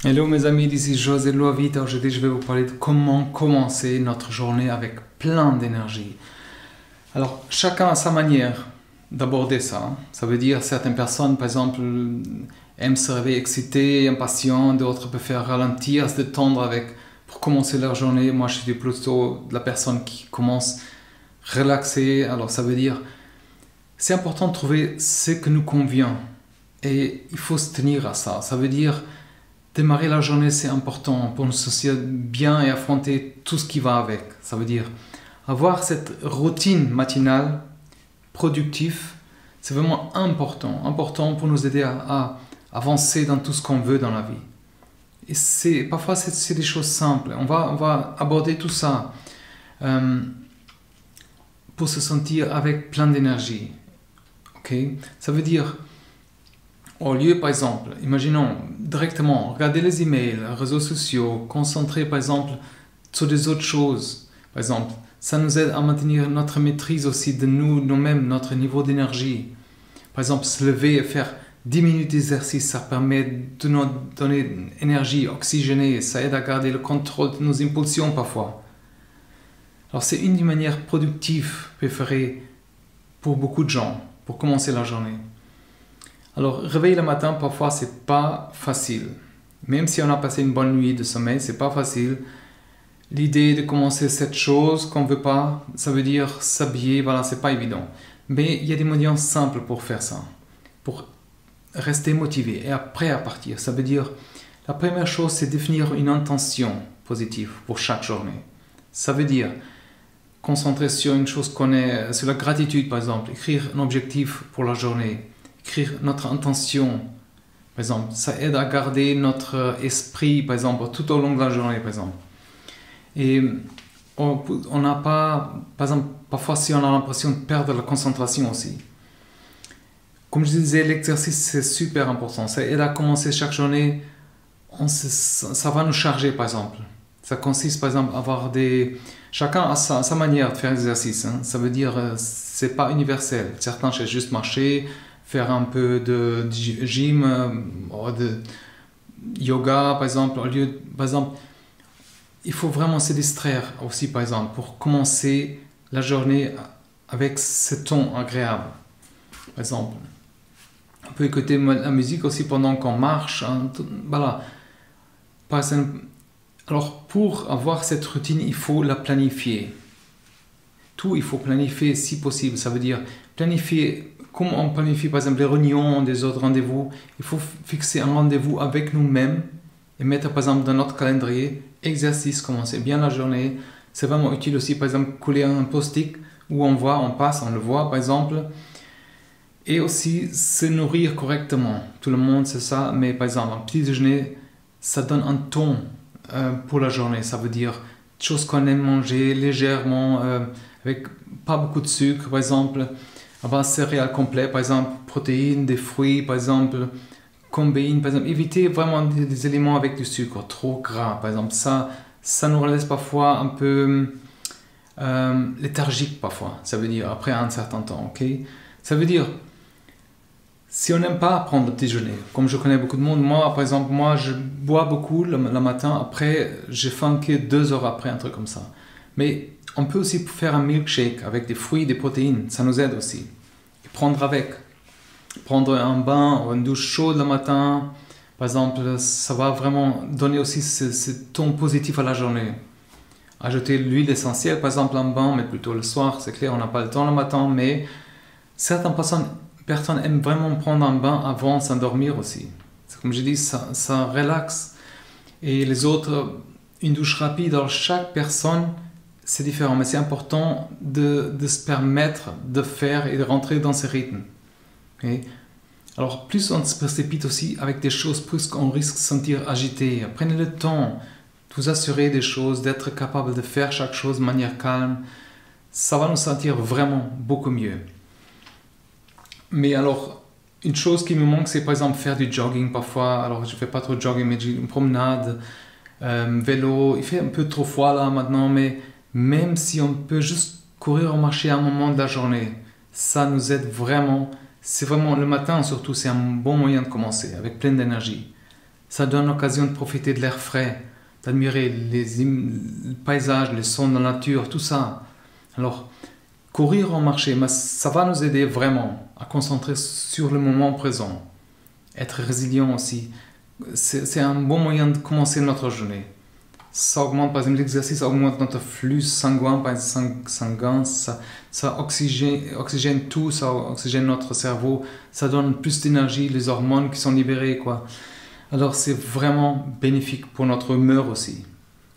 Hello mes amis, ici José Loavit. Aujourd'hui, je vais vous parler de comment commencer notre journée avec plein d'énergie. Alors, chacun a sa manière d'aborder ça. Ça veut dire certaines personnes, par exemple, aiment se réveiller excités, impatients, d'autres préfèrent ralentir, se détendre pour commencer leur journée. Moi, je suis plutôt la personne qui commence relaxée. Alors, ça veut dire, c'est important de trouver ce qui nous convient et il faut se tenir à ça. Ça veut dire, démarrer la journée, c'est important pour nous sentir bien et affronter tout ce qui va avec. Ça veut dire avoir cette routine matinale productive, c'est vraiment important pour nous aider à avancer dans tout ce qu'on veut dans la vie. Et parfois, c'est des choses simples. On va aborder tout ça pour se sentir avec plein d'énergie. Okay? Ça veut dire, au lieu, par exemple, imaginons directement, regarder les emails, les réseaux sociaux, concentrer, par exemple, sur des autres choses. Par exemple, ça nous aide à maintenir notre maîtrise aussi de nous-mêmes, notre niveau d'énergie. Par exemple, se lever et faire 10 minutes d'exercice, ça permet de nous donner une énergie oxygénée, ça aide à garder le contrôle de nos impulsions parfois. Alors, c'est une des manières productives préférées pour beaucoup de gens, pour commencer la journée. Alors, réveiller le matin, parfois, c'est pas facile. Même si on a passé une bonne nuit de sommeil, c'est pas facile. L'idée de commencer cette chose qu'on veut pas, ça veut dire s'habiller, voilà, c'est pas évident. Mais il y a des moyens simples pour faire ça, pour rester motivé et après à partir. Ça veut dire, la première chose, c'est définir une intention positive pour chaque journée. Ça veut dire concentrer sur une chose qu'on est, sur la gratitude par exemple, écrire un objectif pour la journée. Écrire notre intention, par exemple, ça aide à garder notre esprit, par exemple, tout au long de la journée, par exemple. Et on n'a pas, par exemple, parfois si on a l'impression de perdre la concentration aussi. Comme je disais, l'exercice c'est super important, ça aide à commencer chaque journée, ça va nous charger, par exemple. Ça consiste, par exemple, à avoir chacun a sa manière de faire l'exercice, hein. Ça veut dire, c'est pas universel. Certains cherchent juste marcher, faire un peu de gym, de yoga, par exemple. Il faut vraiment se distraire aussi, par exemple, pour commencer la journée avec ce ton agréable. Par exemple, on peut écouter la musique aussi pendant qu'on marche. Hein, voilà. Par exemple, alors, pour avoir cette routine, il faut la planifier. Tout, il faut planifier si possible. Ça veut dire planifier. Comme on planifie par exemple les réunions, des autres rendez-vous, il faut fixer un rendez-vous avec nous-mêmes et mettre par exemple dans notre calendrier exercice, commencer bien la journée. C'est vraiment utile aussi par exemple coller un post-it où on passe, on le voit par exemple. Et aussi se nourrir correctement. Tout le monde sait ça, mais par exemple un petit déjeuner, ça donne un ton pour la journée. Ça veut dire choses qu'on aime manger légèrement, avec pas beaucoup de sucre par exemple. Avoir céréales complets, par exemple, protéines, des fruits, par exemple, combines, par exemple, éviter vraiment des éléments avec du sucre trop gras, par exemple, ça nous laisse parfois un peu léthargique parfois, ça veut dire après un certain temps, ok? Ça veut dire, si on n'aime pas prendre le petit déjeuner, comme je connais beaucoup de monde, moi par exemple, je bois beaucoup le matin, après j'ai faim que 2 heures après, un truc comme ça. Mais on peut aussi faire un milkshake avec des fruits, des protéines, ça nous aide aussi. Et prendre un bain ou une douche chaude le matin, par exemple, ça va vraiment donner aussi ce ton positif à la journée. Ajouter l'huile essentielle, par exemple, en bain, mais plutôt le soir, c'est clair, on n'a pas le temps le matin, mais certaines personnes aiment vraiment prendre un bain avant de s'endormir aussi. Comme je dis, ça relaxe. Et les autres, une douche rapide, alors chaque personne, c'est différent, mais c'est important de se permettre de faire et de rentrer dans ce rythme. Okay? Alors, plus on se précipite aussi avec des choses, plus on risque de se sentir agité. Prenez le temps de vous assurer des choses, d'être capable de faire chaque chose de manière calme. Ça va nous sentir vraiment beaucoup mieux. Mais alors, une chose qui me manque, c'est par exemple faire du jogging parfois. Alors, je ne fais pas trop de jogging, mais une promenade, vélo. Il fait un peu trop froid là maintenant, mais même si on peut juste courir ou marcher à un moment de la journée, ça nous aide vraiment. C'est vraiment le matin surtout, c'est un bon moyen de commencer avec plein d'énergie. Ça donne l'occasion de profiter de l'air frais, d'admirer le paysage, les sons de la nature, tout ça. Alors, courir en marché, ça va nous aider vraiment à concentrer sur le moment présent. Être résilient aussi. C'est un bon moyen de commencer notre journée. Ça augmente, par exemple, l'exercice augmente notre flux sanguin, ça oxygène tout, ça oxygène notre cerveau, ça donne plus d'énergie, les hormones qui sont libérées, quoi. Alors c'est vraiment bénéfique pour notre humeur aussi.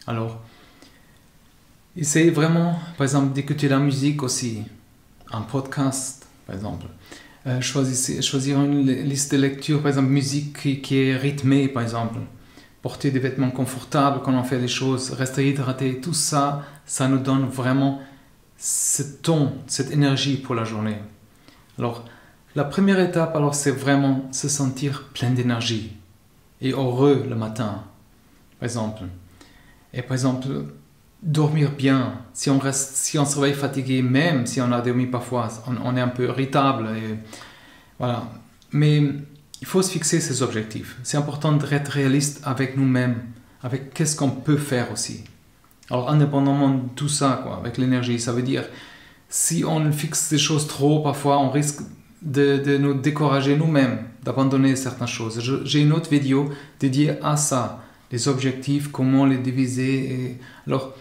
Alors, essayez vraiment, par exemple, d'écouter la musique aussi, un podcast, par exemple. Choisir une liste de lecture, par exemple, musique qui est rythmée, par exemple. Porter des vêtements confortables quand on fait les choses, rester hydraté, tout ça, ça nous donne vraiment ce ton, cette énergie pour la journée. Alors, la première étape, alors, c'est vraiment se sentir plein d'énergie et heureux le matin, par exemple. Et par exemple, dormir bien. Si on se réveille fatigué, même si on a dormi parfois, on est un peu irritable. Et voilà. Mais il faut se fixer ses objectifs. C'est important d'être réaliste avec nous-mêmes, avec qu'est-ce qu'on peut faire aussi. Alors, indépendamment de tout ça, quoi, avec l'énergie, ça veut dire, si on fixe des choses trop, parfois, on risque de nous décourager nous-mêmes, d'abandonner certaines choses. J'ai une autre vidéo dédiée à ça, les objectifs, comment les diviser. Alors,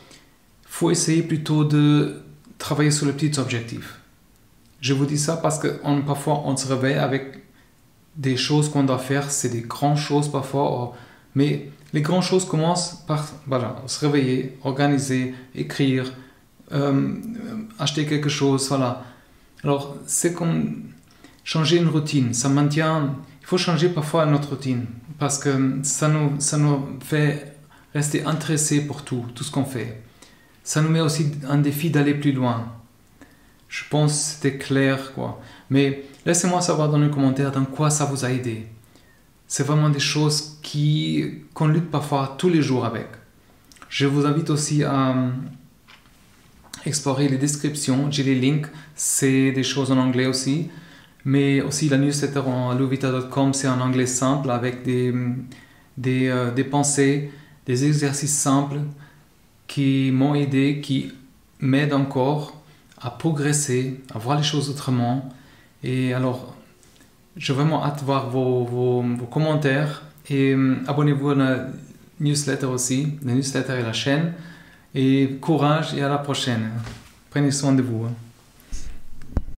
il faut essayer plutôt de travailler sur les petits objectifs. Je vous dis ça parce que parfois, on se réveille avec des choses qu'on doit faire, c'est des grandes choses parfois, mais les grandes choses commencent par se réveiller, organiser, écrire, acheter quelque chose, voilà. Alors, c'est comme changer une routine, ça maintient, il faut changer parfois notre routine, parce que ça nous fait rester intéressés pour tout ce qu'on fait. Ça nous met aussi un défi d'aller plus loin. Je pense que c'était clair, quoi. Mais laissez-moi savoir dans les commentaires dans quoi ça vous a aidé. C'est vraiment des choses qu'on lutte parfois tous les jours avec. Je vous invite aussi à explorer les descriptions. J'ai les links, c'est des choses en anglais aussi. Mais aussi la newsletter en louvita.com, c'est en anglais simple avec des pensées, des exercices simples qui m'ont aidé, qui m'aident encore à progresser, à voir les choses autrement. Et alors, j'ai vraiment hâte de voir vos commentaires et abonnez-vous à la newsletter aussi, la newsletter et la chaîne. Et courage et à la prochaine. Prenez soin de vous.